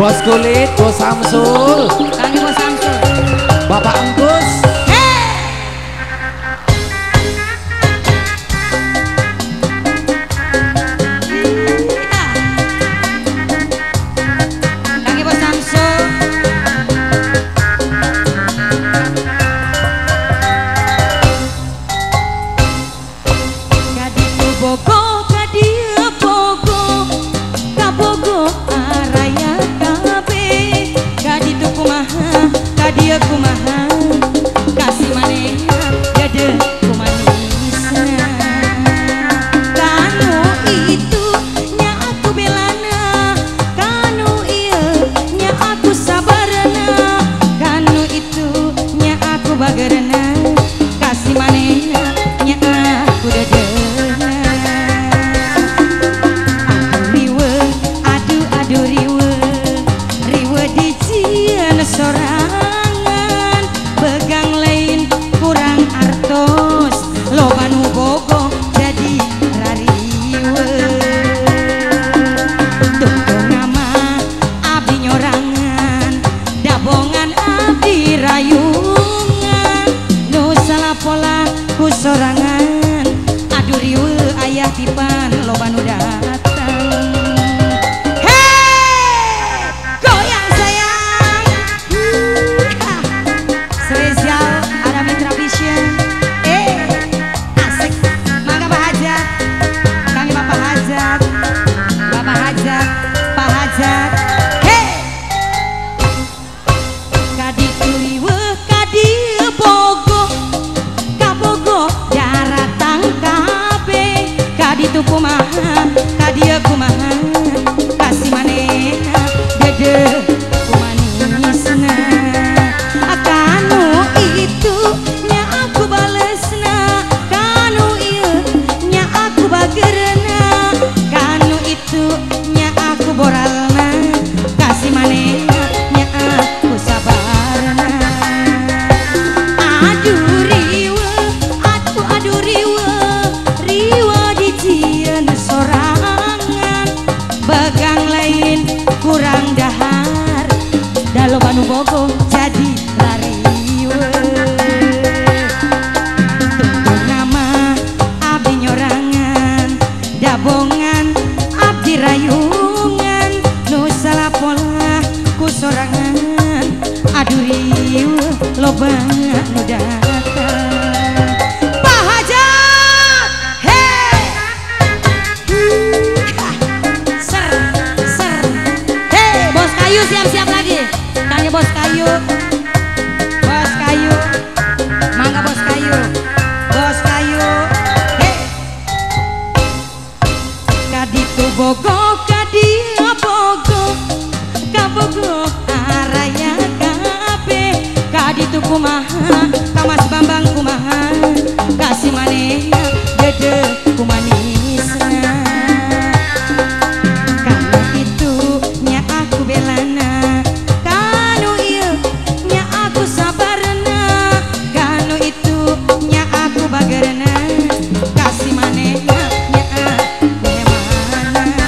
Bos Kulit, Bos Samsul, Kang Bos Samsul, Bapak Engkus. Kang Bos Samsul. Kaditu Bogo, kadia Bogo, kabogo araya kabe. Kaditu kumaha, kadia kumaha, kasih manehna dade kumanisna. Kanu itu nya aku belana, kanu ieu nya aku sabarna, kanu itu nya aku bagerna, kasih manehna nya aku dadena. Aduh riwe dijieun sorangan, begang lain kurang artos, loba nu bogo jadi rariwe. Tungtung mah abdi nyorangan, dabongan abdi rayungan, nu salah pola ku sorangan. Aduh riwe aya tipan loba nu datang. Kumaha, kadia kumaha, kasih manehna dede kumanisna. Kanu itu nya aku balesna, kanu ieu nya aku bagerna, kanu itu nya aku boralna, kasih manehna nya aku sabarna. Aduh riwe, aduh riwe dijieun sorangan, begang lain kurang dahar, da loba nu bogo jadi lariwe. Tungtung nama abdi nyorangan, dabongan abdi rayungan, nu salah pola ku sorangan. Aduh riwe loba nu datang. Siap-siap lagi, Kang Bos Kayu, Bos Kayu, mangga Bos Kayu, Bos Kayu. Hey. Kaditu Bogo, kadia Bogo, kabogo araya kabe. Kaditu kumaha, kamas Bambang kumaha, kasih manehna dede kumanisna. Kanu itu nya aku belana, kanu ieu nya aku sabarna, kanu itu nya aku bagerna, kasih manehna nya aku hemana.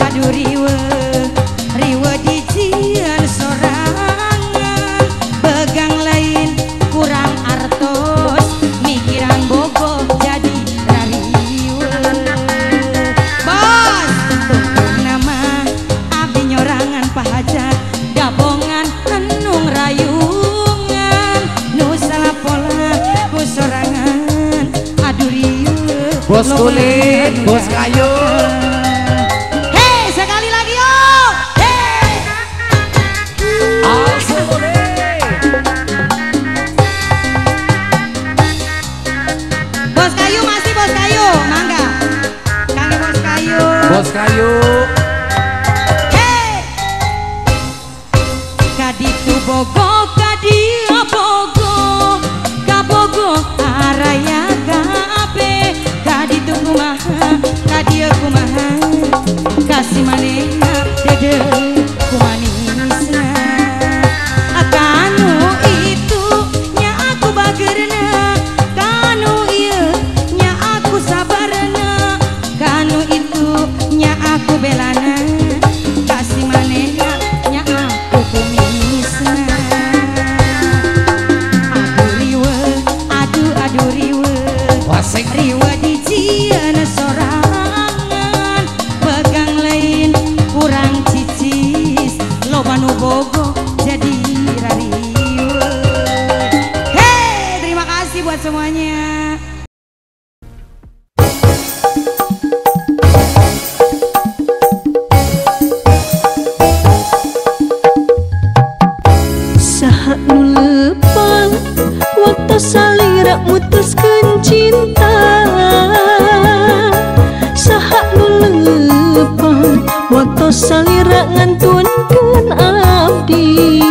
Aduh riwe dijieun sorangan, begang lain kurang artos, mikiran bogo jadi rariwe. Bos, tungtung nama abdi nyorangan pahajat, dabongan enung rayungan, nu salah pola ku sorangan. Aduh riwe Bos Kulit, Bos Kayu. Hei, sekali lagi yuk. Hei. Bos Kayu masih Bos Kayu, mangga. Kang Bos Kayu. Bos Kayu. Hei. Kaditu Bogo, kadia Bogo, kabogo araya kabe. Kaditu kumaha, kadia kumaha, kasih manehna dede kumanisna. Kanu itu nya aku bagerna, kanu ieu nya aku sabarna, kanu itu nya belana kasih manehna nya aku kumisna. Aduh riwe, aduh riwe, Waseng riwe dijieun sorangan, pegang lain kurang cicis, loba nu bogo jadi rariwe. Hei, terima kasih buat semuanya. Saha nu lepang waktu salira mutuskeun cinta. Saha nu lepang waktu salira ngantunkeun abdi.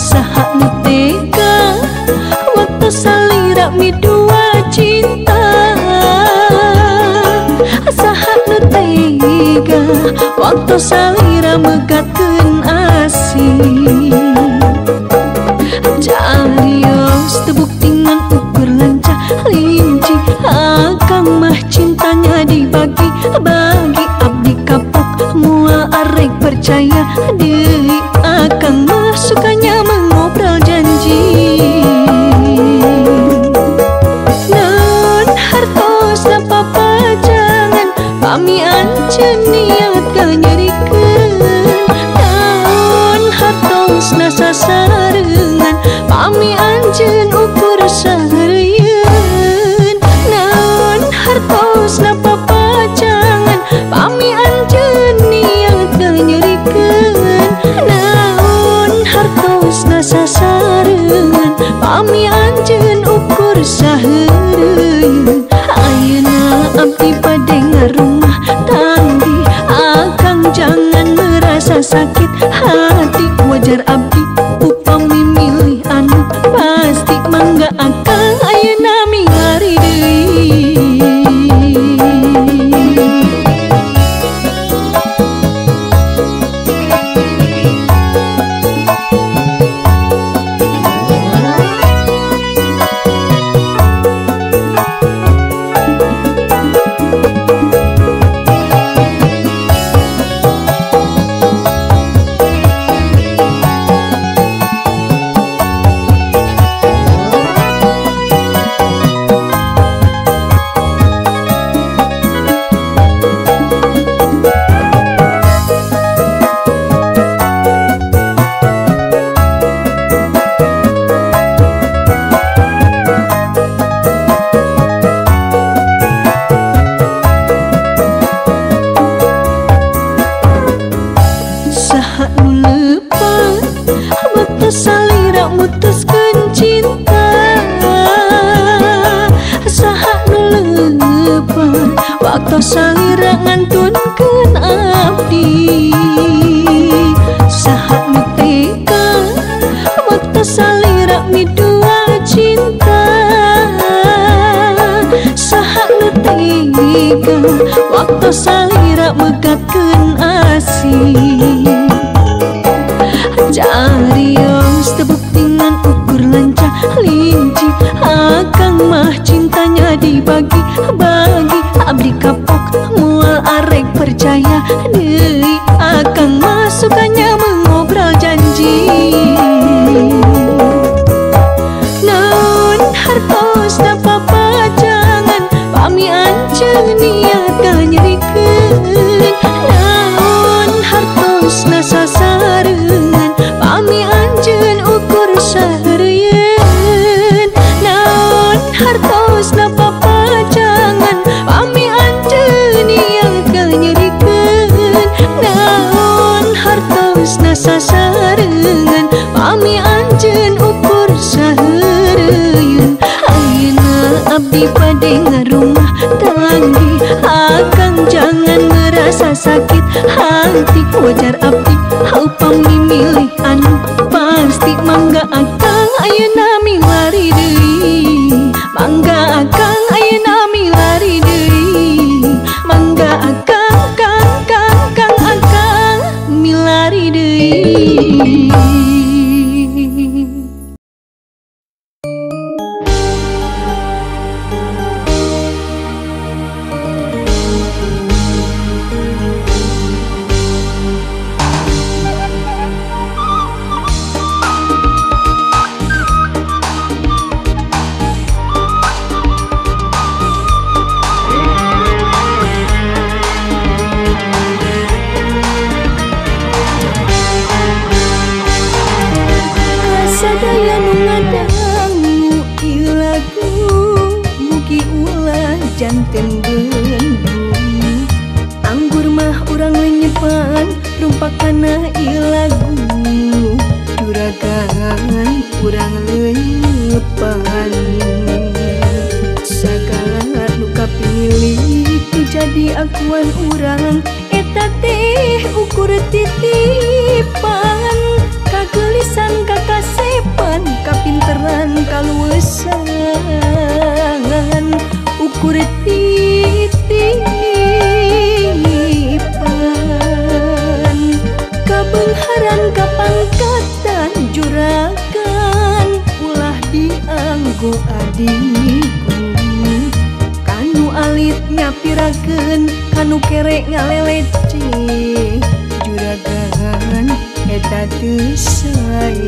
Saha nu tega waktu salira midua cinta. Saha nu tega waktu salira megatkeun asih. Jarios tebuktingan ukur lancah linci, akang mah cintanya dibagi bagi abdi kapok mual arek percaya deui. Akang mah sukanya mengobrol janji. Naon hartos papa jangan pami anceun niat kanyerikeun. Naon hartos sasarengan pami anjeun ukur sahareuyeun. Naon hartosna papacangan pami anjeun niat kanyerikeun. Naon hartosna sasarengan pami anjeun ukur sahareuyeun. Ayeuna abdi bade ngarumah tanggi, akang jangan merasa sakit hati. Wajar abdi upami milih anu pasti mangga akang ayeuna mingari deui. Saha nu lepang waktu salira mutuskeun cinta. Saha nu lepang waktu salira ngantunkeun abdi. Saha nu tega waktu salira midua cinta. Saha nu tega waktu salira megatkeun asih. Jarios tebuktingan ukur lancah linci, akang mah cintanya dibagi bagi abdi kapok mual arek percaya deui. Akang mah sukanya mengobrol janji. Naon hartosna papacangan pami anceun niat kanyerikeun. Naon hartosna sasarengan pami anjeun ukur sahareuyeun. Naon hartosna papacangan pami anjeun niat kanyerikeun. Naon hartosna sasarengan pami anjeun ukur sahareuyeun. Ayeuna abdi bade ngarumah tanggi, akang jangan merasa sakit hati. Wajar abdi upami milih anu pasti mangga akang ayeuna milari deui. Mangga akang ayeuna milari deui. Mangga akang akang milari deui. jadi akuan urang eta teh ukur titipan kagelisan kakasepan kapinteran kaluwesan ukur titipan kabengharan kapangkatan juragan ulah dianggo adikku kanu alit nyapirakeun kanu kerek ngalelece juragan eta teu sae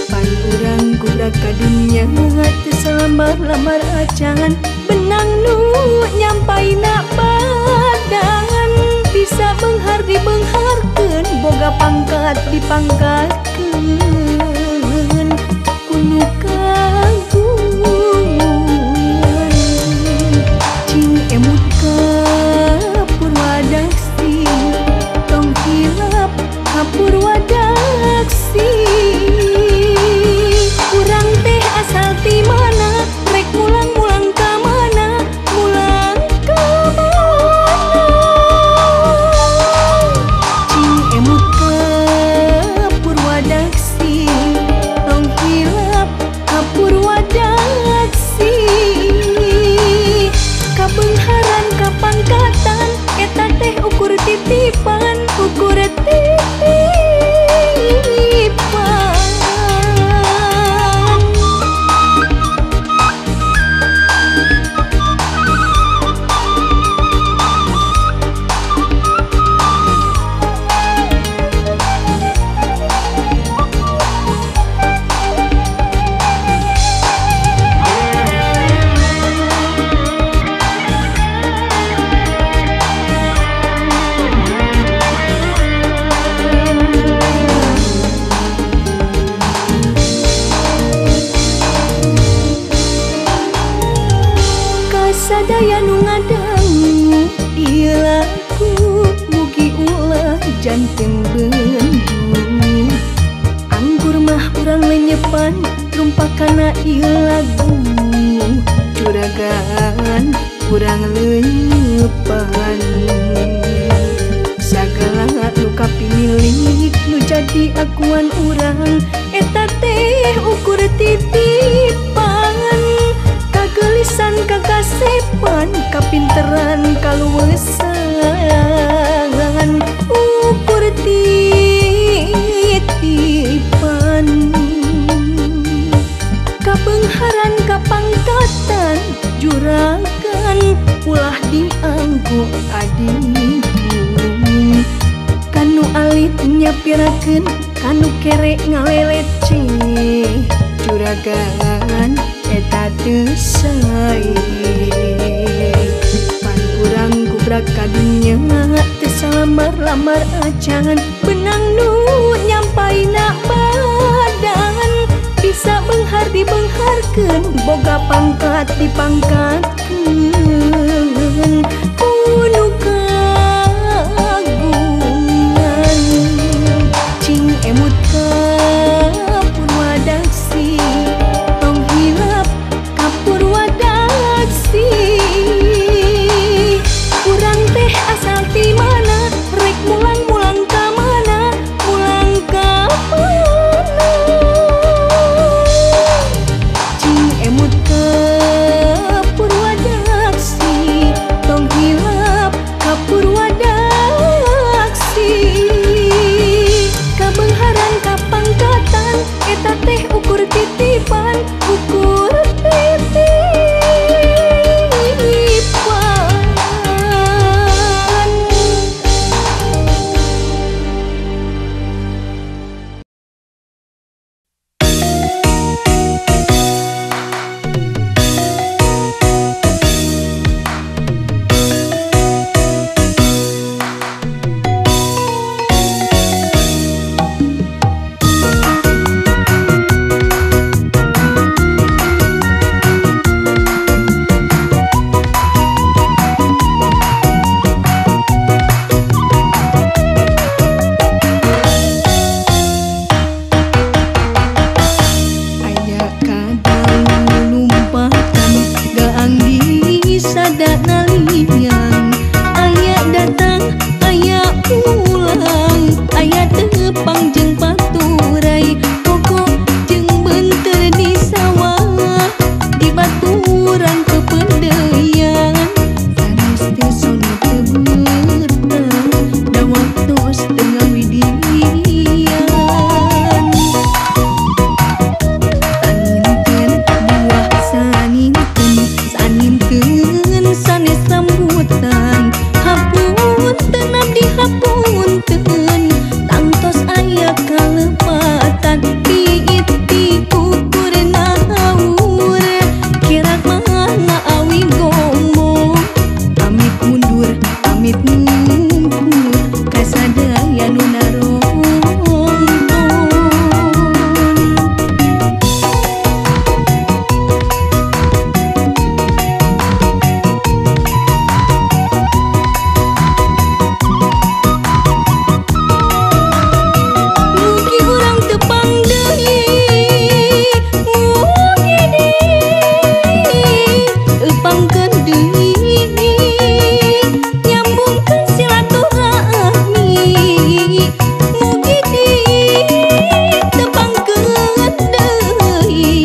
pan urang kudak ka dunya teu salamar-lamar acan benang nu nyampaina badangan bisa beunghar dibeungharkeun boga pangkat dipangkatkeun kunu kagungan cing emut ka purwadaksi tong hilap ka purwadaksi urang teh asal ti mana rek mulang-mulang ka mana mulang ka mana cing emut ka purwadaksi tong hilap ka purwadaksi kabeungharan kapangkatan eta teh ukur titipan ukur titipan sadaya nu ngadangu ieu lagu mugi ulah janten bendu anggur mah urang lenyepan rumpakana ieu lagu juragan urang lenyepan sagala nu kapimilik nu jadi akuan urang eta teh ukur titipan kagelisan kakasepan kapinteran kaluwesan ukur titipan kabeungharan kapangkatan juragan ulah dianggo adikku kanu alit nyapirakeun kanu kerek ngalelece juragan eta teu sae pan urang kubrak ka dunya teu salamar-lamar acan benang nu nyampaina badangan bisa beunghar dibeungharkeun boga pangkat dipangkatkeun kunu kagungan cing emut ka purwadaksi tong hilap ka purwadaksi urang teh asal ti mana rek mulang-mulang ka mana mulang ka mana cing emut ka purwadaksi tong nalian. Aya datang, aya pulang, aya tepang jeung paturai, pokok jeung benter di sawah, di baturan kepedean. Sanes teh sono teu beurtang, da waktos tengah widian. Saninten buah saninten, saninten sanes rambutan. Hapunten abdi hapunten, tangtos aya kalepatan. Tiit ti kukur nahaur, kirak mana awi gomo. Pamit mundur, pamit ngumpul, kasadaya nu narongkon. Mugi urang tepang deui, mugi deui tepangkeun deui, nyambungkeun silaturahmi. Mugi deui tepangkeun deui,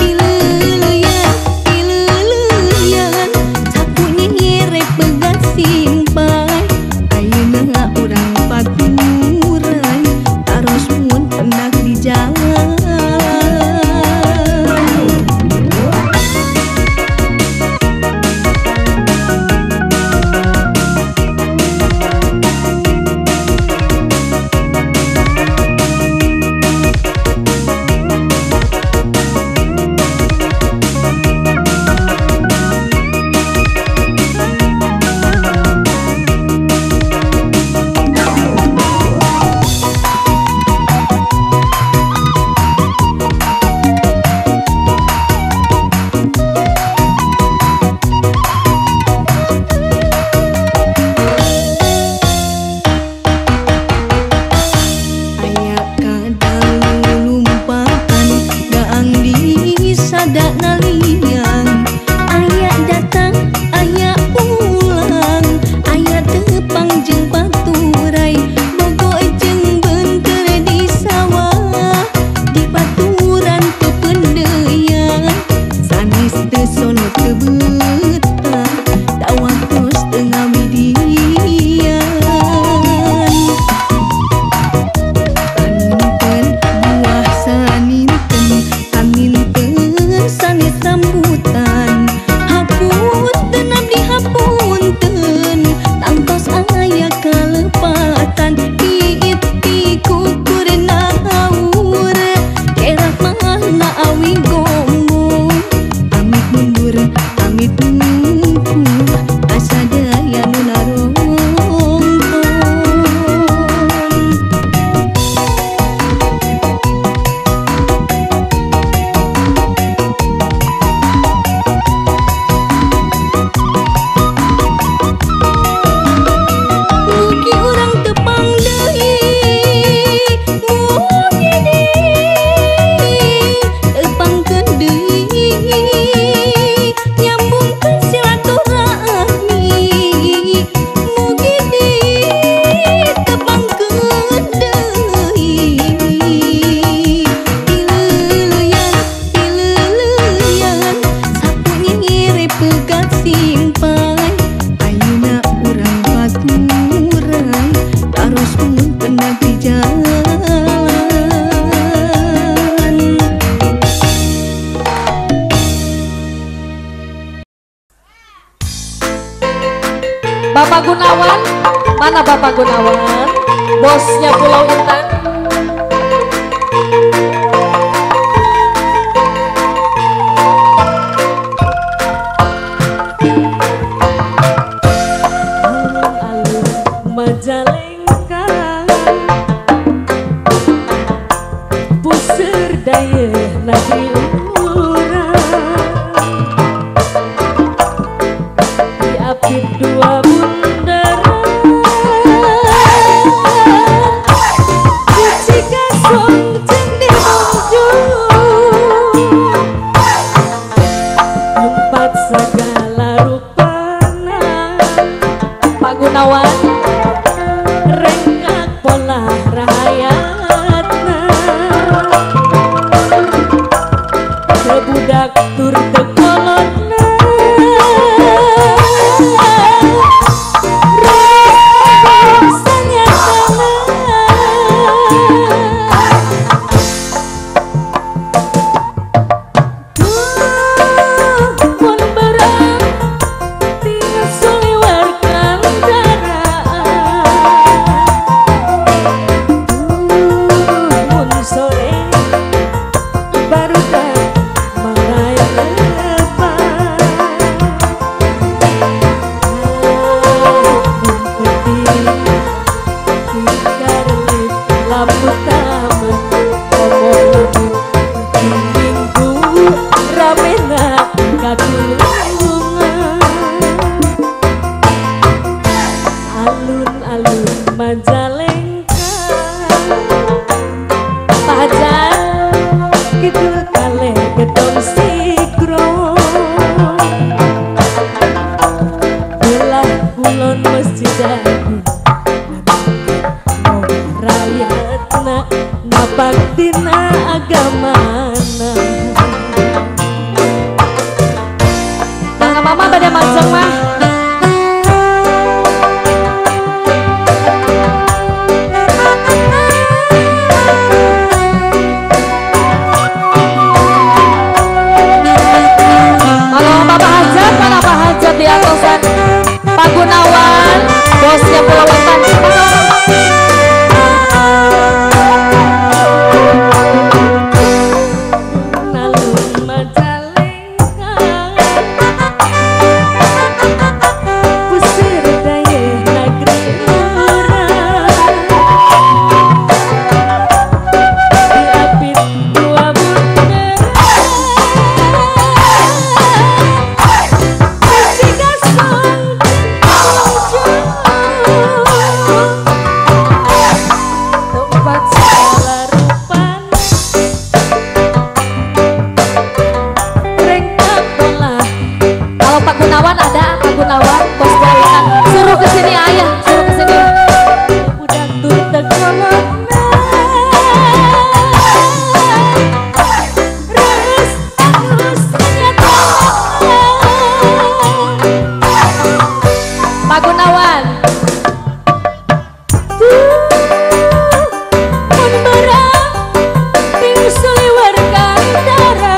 ileuleyan ileuleyan sapu nyirek begat simpai. Ayeuna urang paturai, taros mun pendak di jalan. Aya kadang lumpakan, gaang di sada nalian. Aya datang, aya pulang, aya tepang jeung paturai, bogoh jeung benter di sawah, di baturan kepedean. Sanes teu sono teu beutang, da waktos tengah widian. Saninten buah saninten, saninten sanes rambutan. Hapunten abdi hapunten, tangtos aya kalepatan. Tiit ti kukur nahaur, kerak mana awi gomo. Pamit mundur, pamit ngumpul, kasadaya nu narongkon. Mugi urang tepang deui, mugi deui tepangkeun deui, nyambungkeun silaturahmi. Mugi deui tepangkeun deui, ileuleyan ileuleyan sapu nyirek begat simpai. Ayeuna urang paturai, taros mun pendak di jalan. Bapak Gunawan, mana Bapak Gunawan? Bosnya Pulau Intan. Alun-alun Majalengka, puseur dayeuh nadi urang, diapit dua bundaran. kulon masjid rayatna napaktina agamana. Mangga mama pada majeng mah. Di atasan Pak Gunawan, bosnya Pulau Intan. Alun Majalengka, pusir daya negeri orang, diapit dua bunda. Gunawan ada, Pak Gunawan, bos Gaitan. Suruh ke sini ayah, suruh ke sini. Budak tur tekolot. Pak Gunawan. Mun berang ting suliwer kandara.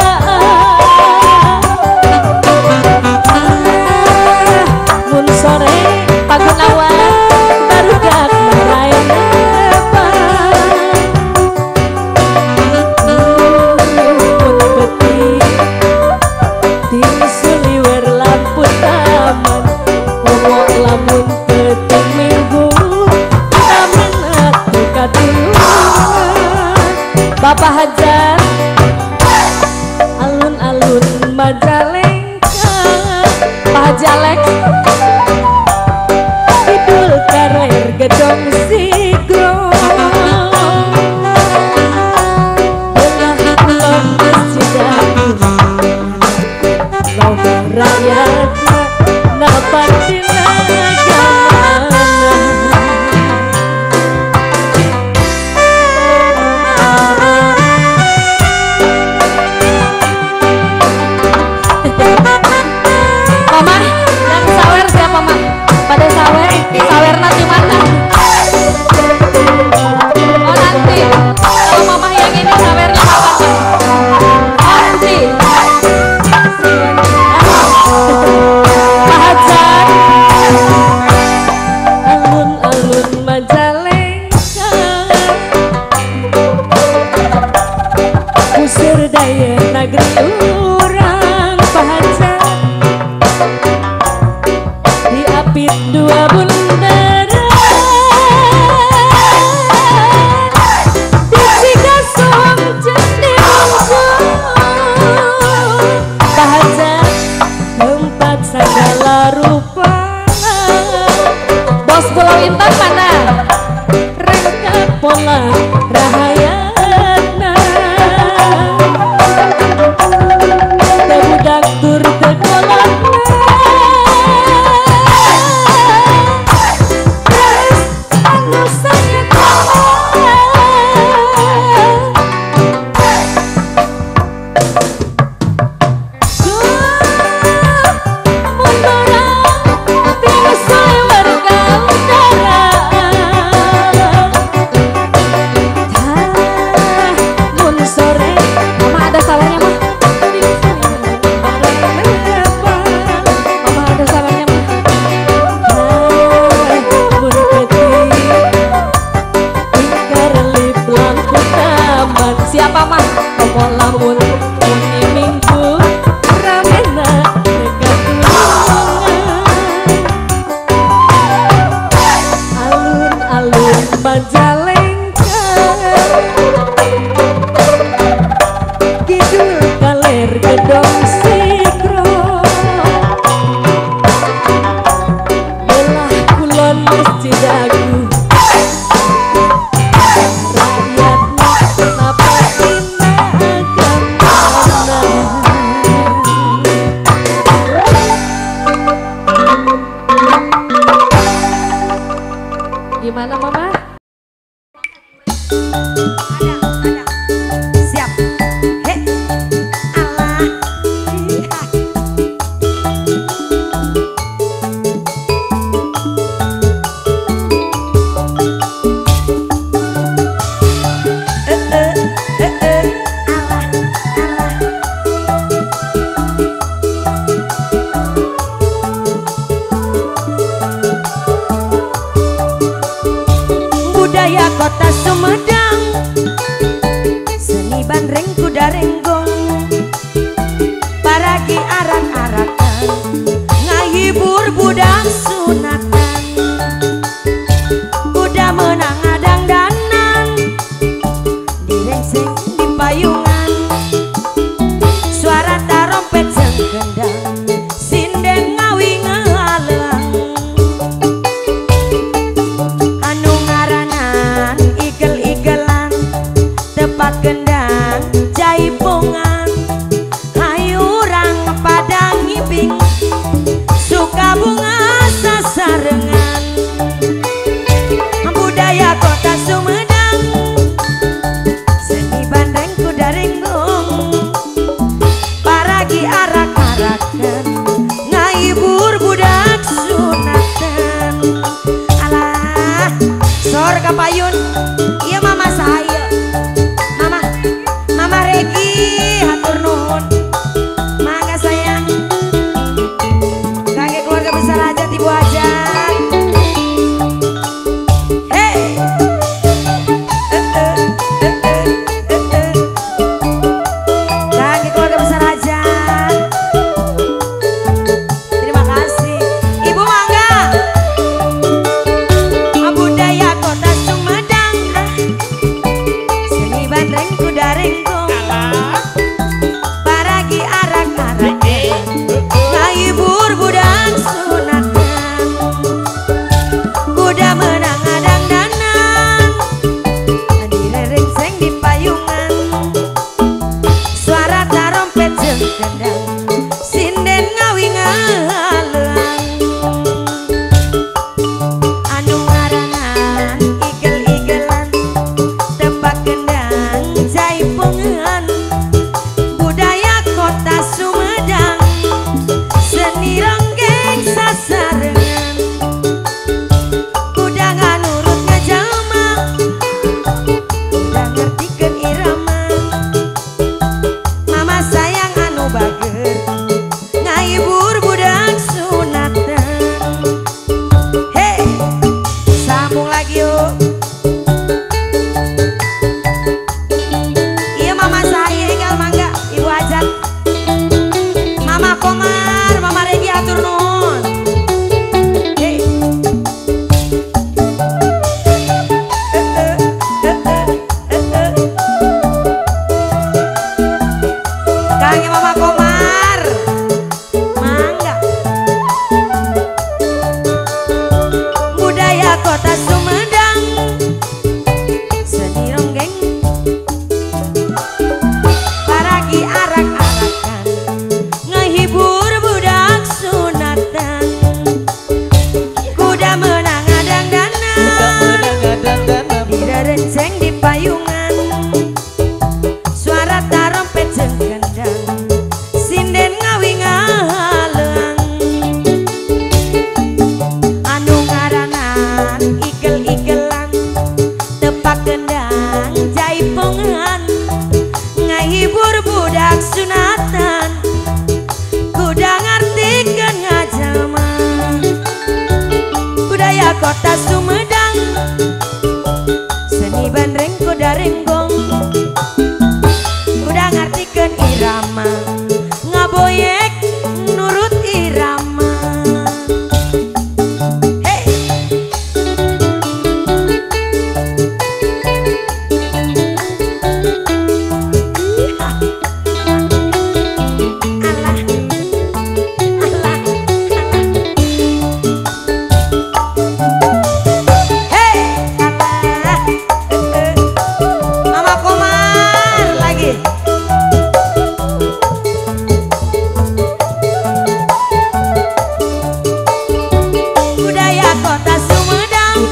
Sore Pak Gunawan baru gak marahin apa pun peti tim suliwer lampu taman ngomong lamun peting minggu taman atu kadulungan Bapak Hajar alun-alun Majalengka Pak Haji Alex gedong sigro belah kulon masjid logo rakyatna napaktina agamana. Mama yang sawer siapa mah? Pada sawer, sawer nanti mana? Oh nanti, kalau mama yang ini sawernya kapan? Nanti. Pak Hajar, alun-alun Majalengka, usir daya negeri orang Pak Hajar. Diapit dua bundara dicikasong cendeung bahagia tempat segala rupa. Bos Pulau Intan mana? Rengka pola rahayana tebudak tur tekolot. Gimana Mama? Ada. Siap. Hei. Allah. Budaya kota Sumedang, seni bandreng kuda renggong, paragi arak-arakan, ngahibur budak sunatan, kuda menang adang danan, direngseng di payungan, suara tarompet jeung kendang, sindeng ngawi ngalelang. Tepat gendang jaipongan, hayurang padang ngibing, suka bunga sasarengan. Budaya kota Sumedang, seni bandreng kuda renggong, paragi arak-arakan, ngahibur budak sunatan. Alah, sor kapayun, iya mama saya. Mama Regi, hatur nuhun. Mangga sayang. Kangge keluarga besar hajat ibu hajat. Hei. Kangge keluarga besar hajat. Terima kasih. Ibu mangga. Budaya kota Sumedang,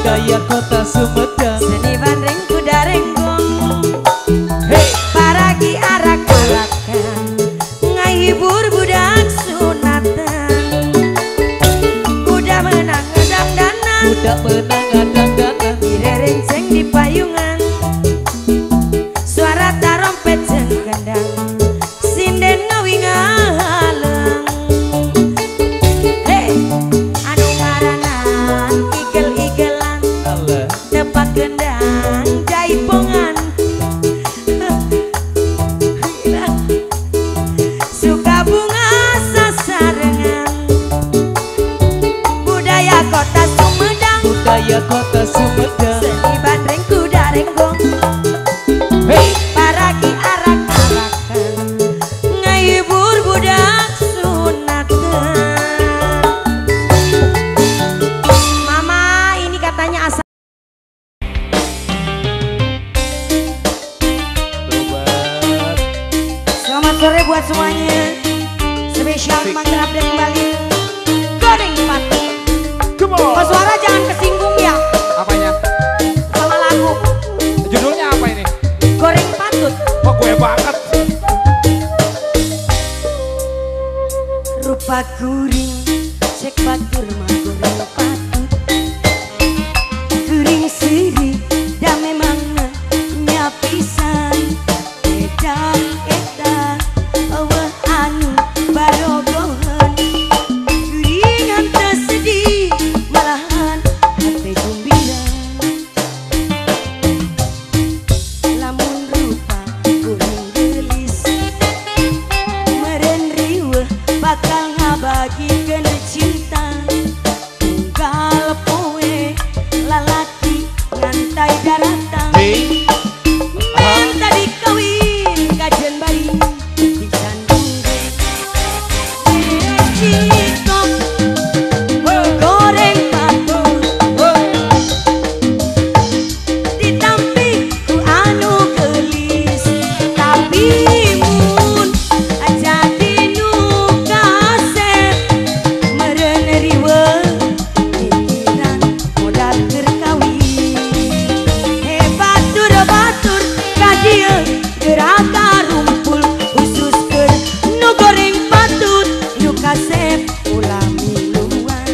budaya kota Sumedang. Seni bandreng kuda renggong, Hey, paragi arak-arakan, ngahibur budak sunatan. Kuda menang ngedang danan, udah menang gadang-gadang. direrenceng di payungan, suara tarompet jeung gendang, sinden ngawingaleng. Hey, anu ngaranan igel-igelan, Allah. tepak gendang jaipongan. Suka bunga sasarengan, budaya kota Sumedang, Budaya kota Sumedang. seni bandreng kuda renggong, Hey, paragi arak-arakan, ngahibur budak sunatan. Mama ini katanya asal. tobat. Selamat sore buat semuanya. Spesial mangga update kembali. Goreng patut. Come on. Kok suara jangan kesinggung ya Apanya? sama lagu. Judulnya apa ini? Goreng patut. Oh, gue banget. Rupa kuring cek batur mah goreng patut. Kuring siri dah memang nyapisan. Edan eueuh anu barogohan. Kuringan teu sedih malahan hate gembira. Lamun rupa kuring gelis meureun riweuh bakal ngabagikeun cinta. Tunggal poe lalaki ngantai daratan. Hey, Men tadi kawin kajen bari di Sandung Cikok goreng patut ditampi ku anu gelis, tapi mun jadi nu kaset meureun riweuh pikiran modal keur kawin. Batur ka dieu geraka rumpul khusus keur nu goreng patut nu kasep ulah miluan.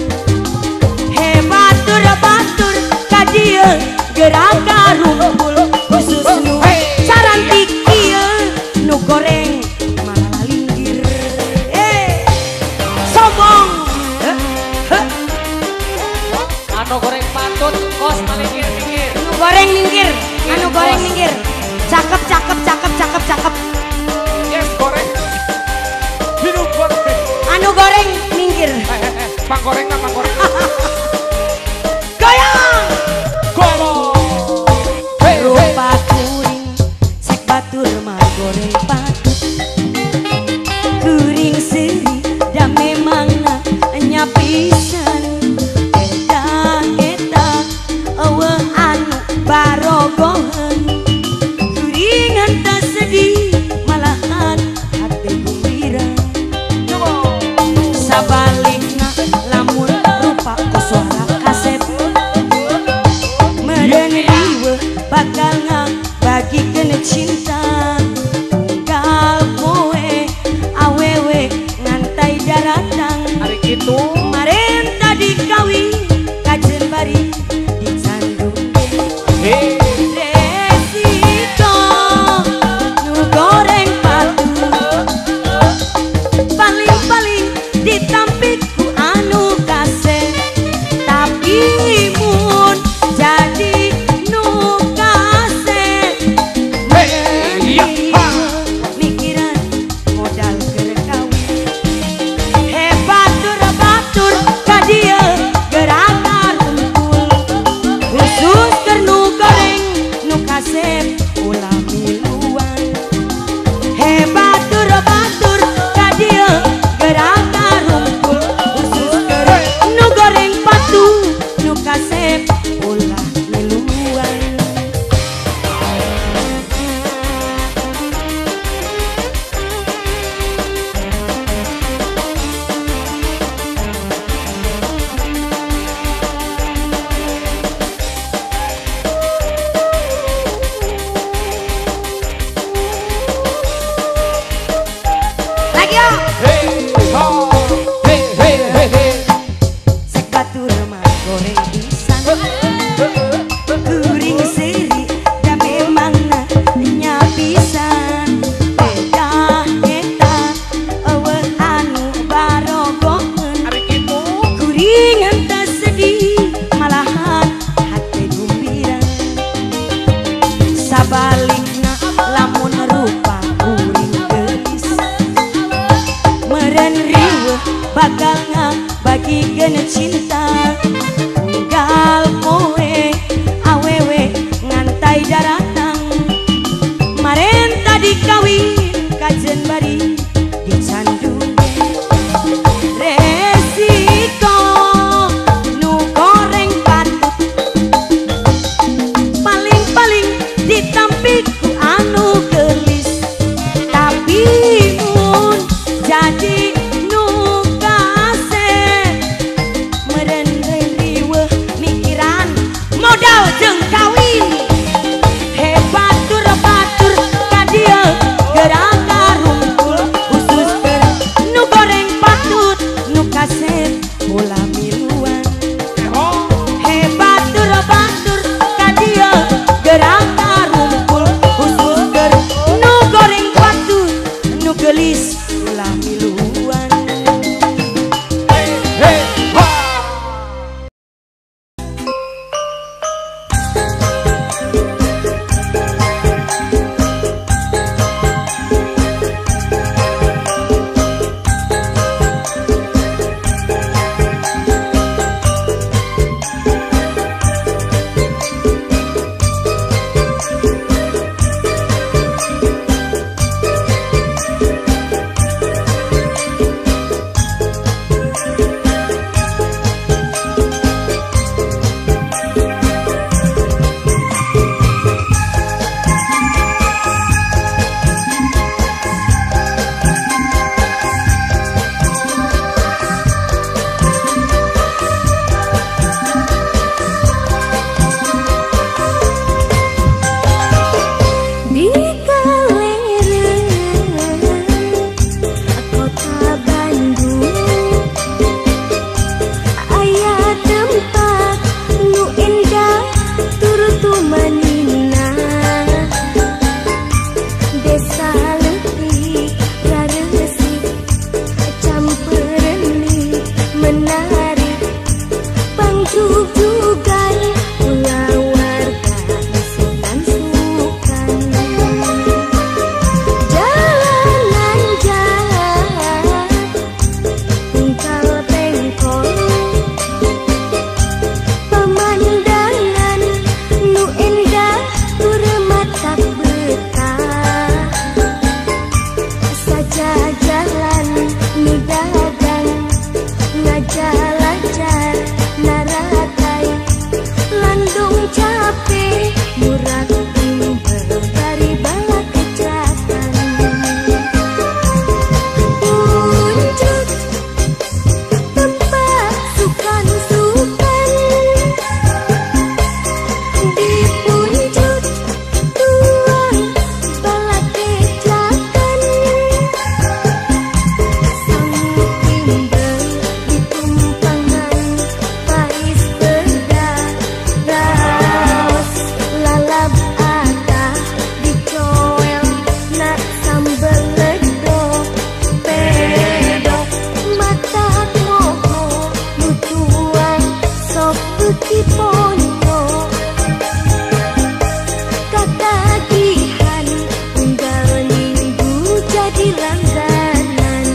Batur ka dieu geraka rumpul khusus nu carantik ieu nu goreng malah linggir. Sombong. Anu goreng patut kos malingkir-mingkir. Anu goreng minggir, anu goreng minggir. Cakep, cakep, cakep, cakep, cakep. yes, goreng. Hidup goreng. Anu goreng minggir. Pang goreng apa goreng? Goyang. Gomo. Hey, hey. Rupa kuring cek batur mah goreng patut. Kuring seri dah memang nyapisan. Eta eueuh anu barogohan. Kuringan teu sedih malahan hate gembira. Sabalikna lamun batur mah goreng pisan kuring seri da memang nya pisan eta eueuh anu barogoheun Ari kitu kuring henteu sedih malahan hate gumbira sabalikna lamun rupa kuring geulis meureun riweuh bakal ngabagikeun cinta unggal poe awewe ngantai daratang maren tadi kawin kajen bari dicandung resiko nu goreng patut paling-paling ditampik ku anu gelis tapi mun jadi nu kaseh meureun riweuh mikiran modal jeung kawin hebat batur ka dieu gerak karungkul khusus keur nu goreng patut nu kaseh ulah miluan hebat batur ka dieu gerak karungkul khusus keur nu goreng patut nu gelis ulah miluan. hey ha Di Kalereng, kota Bandung, aya tempat nu endah tur tumanina. Desa leutik raresik campeureun menarik pangjugjugan ulah warga isukan sukan jalanan jalan ungkal pengkol pemandangan nu endah tur mata betah saja jalan nu dagang ngajalajar naratai landung capek murah timbel dari bala kejakan unjuk tempat sukan-sukan di puncak tuang bala kejakan sang timbel di tumpangan pais berdaras lalap atah dicoel na sambel ledok pedok mata moho nutuang sok beuki ponyo katagihan unggal minggu jadi langganan.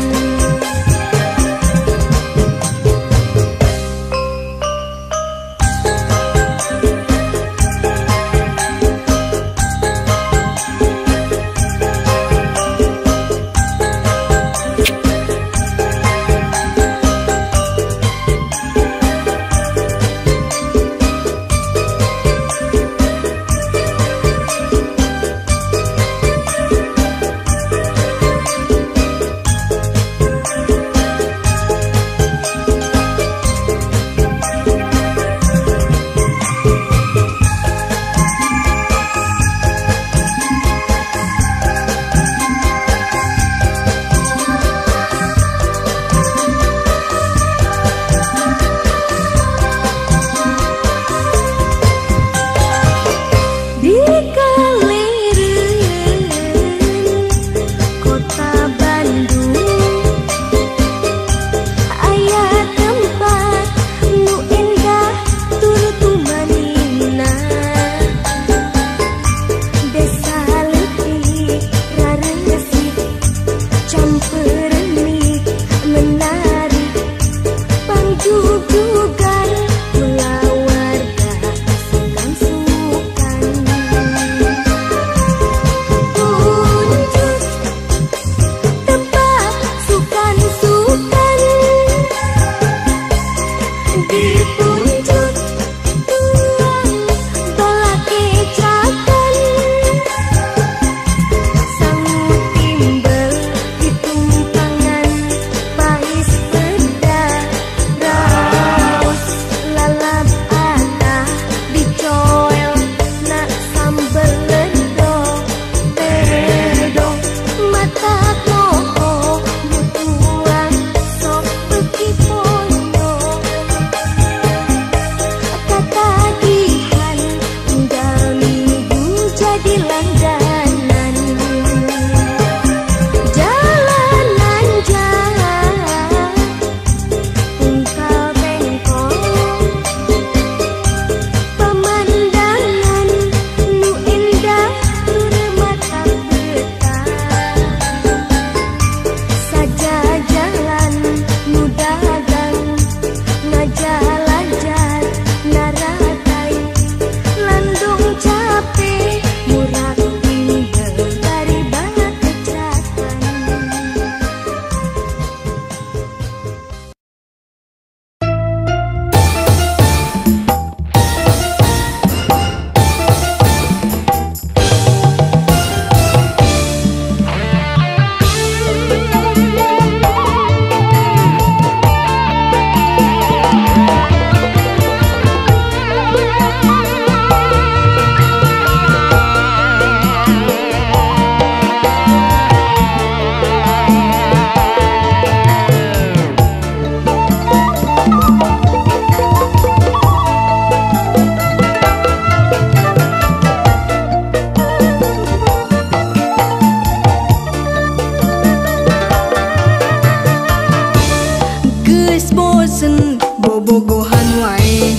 ditunjuk tuang tolak kecakan sangu timbel ditumpangan pais peda raus lalap anak dicoel nak sambel lendo tedo mata moho butuang sok pergi ponyo ketagihan tinggal minggu jadi langganan jalanan jalan ungkal bengkok pemandangan nu indah nur mata betah saja jalan nu dagang ngajalajat naratai landung capek murah tinggal dari banyak kecakan. Geus bosen bobogohan wae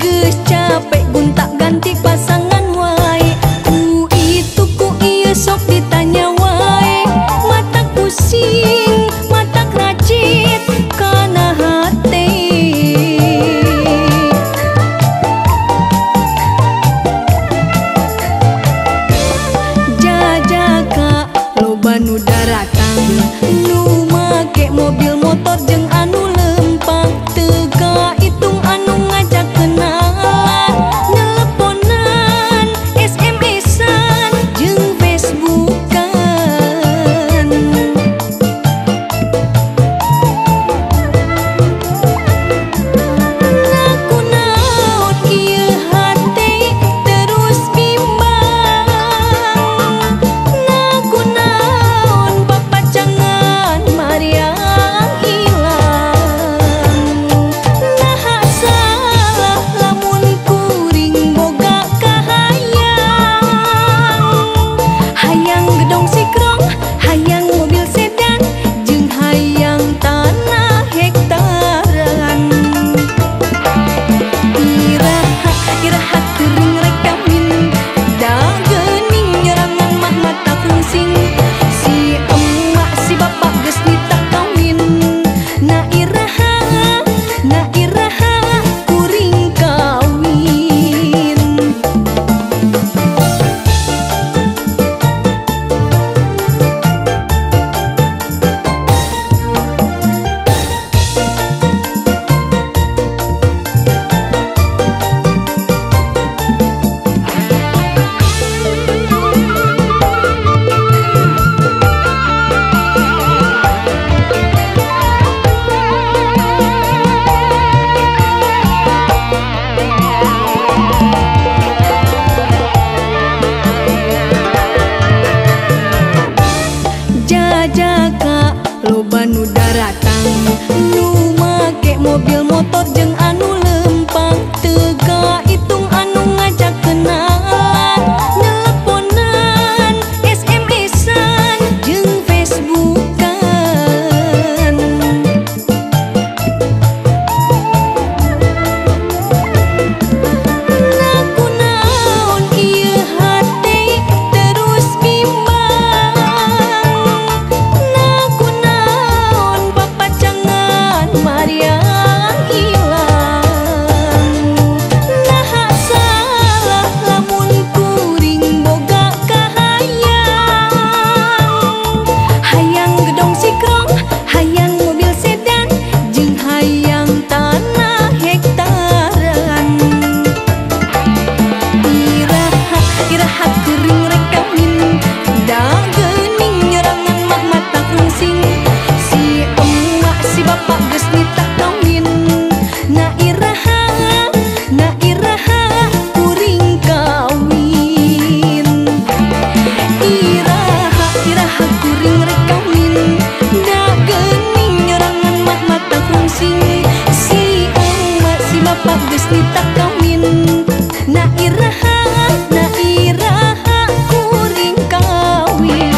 geus capek guntak ganti pasangan wae ku itu ku ieu sok ditanya wae mata pusing mata racit kana hate jajaka loba nu daratang nu make mobil motor jeung anu lempang teu ka itung anu bapak geus nitak kawin. Na iraha kuring kawin.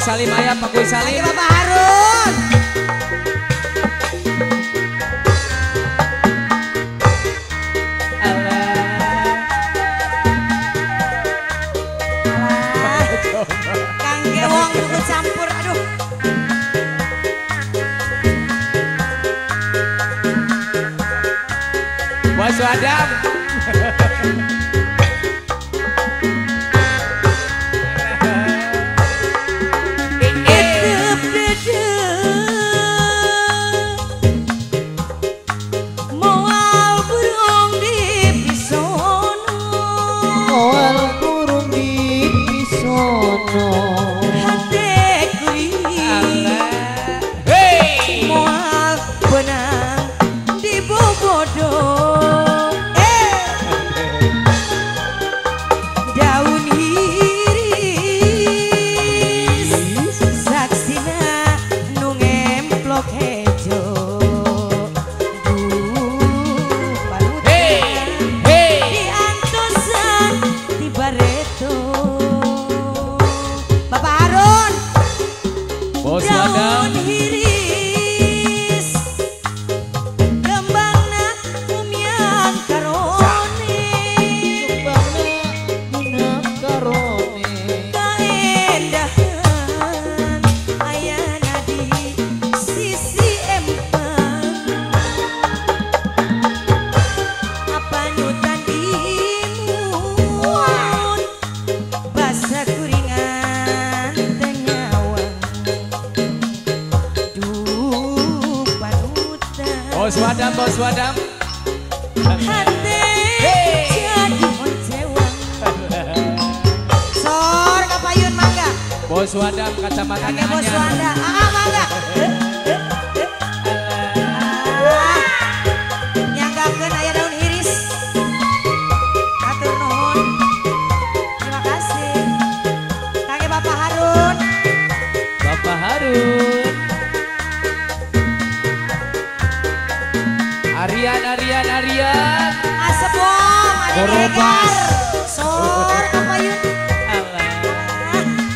Salim ayah, Pak Boy Salim. Ayo Bapak Harun. Kang Gewong ikut campur, aduh. Bos Wadam. Bos Wadam, Bos Wadam. Sor kapayun mangga. Bos Wadam kacamata Kakek Bos Wanda. Mangga. Nyanggakeun aya daun iris. Atur nuhun. Terima kasih. Kakek Bapak Harun. Bapak Harun. Arian. Asebom, Korobas. Sor kapayun.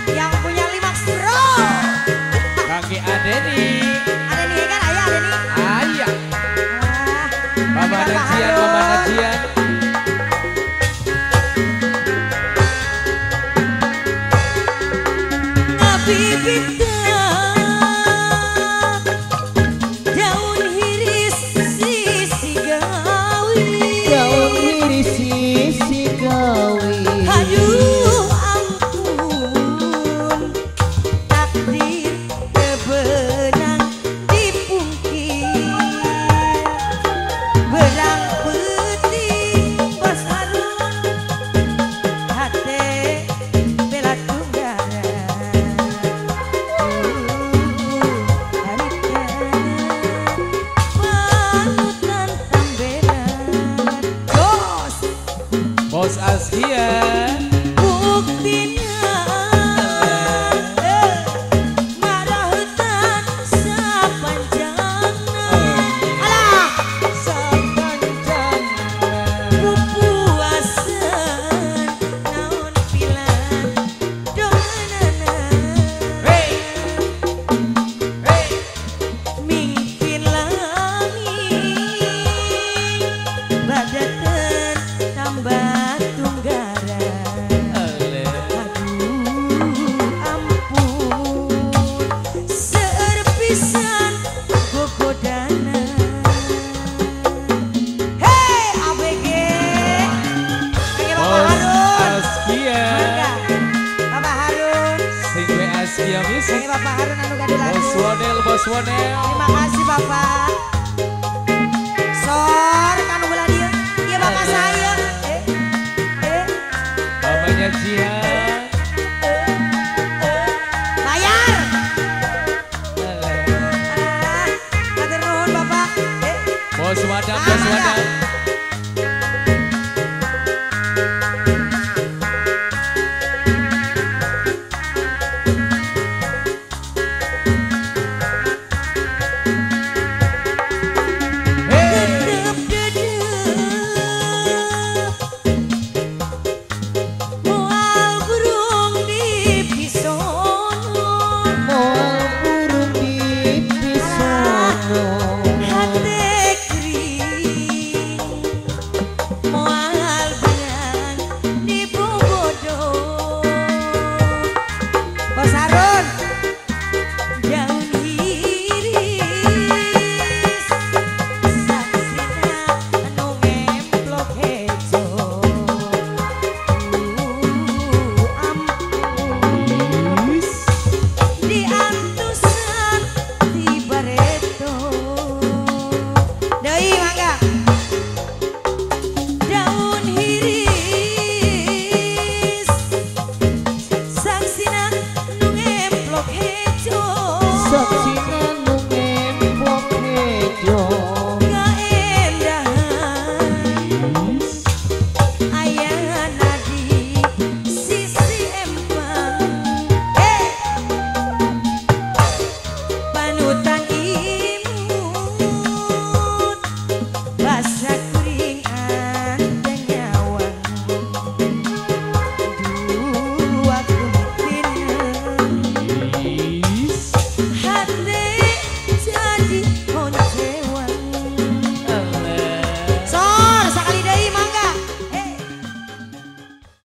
Yang punya Limaks Bro. Kaki Adeni. Adeni kan ayah Adeni. Ayah. Mama Bapak Najian, Harun. Mama Najian. Ngabibit aduh ampun, takdir kebenang dipungkir, berang putih Bos Harun, hati bela tunggara, panutan tambelan, Bos Askia. buktinya marahutan sapanjangna alah sapanjangna pupuasan naon pilan donganana mingkin langit badaten tambah tunggara. Pisan gogodana. Hei ABG. Kakek Bapak Harun. Askia. Mangga. Bapak Harun. Sing we Askia Kakek musik. Bapak Harun anu gade lagu. Bos Wonel, Bos Wonel. Terima kasih Bapak. Sor kanu bela dieu. Ieu Bapak saya. Mamanya Jihan. Bayar. Matur nuhun Bapak. Bos Wadam, Bos Wadam.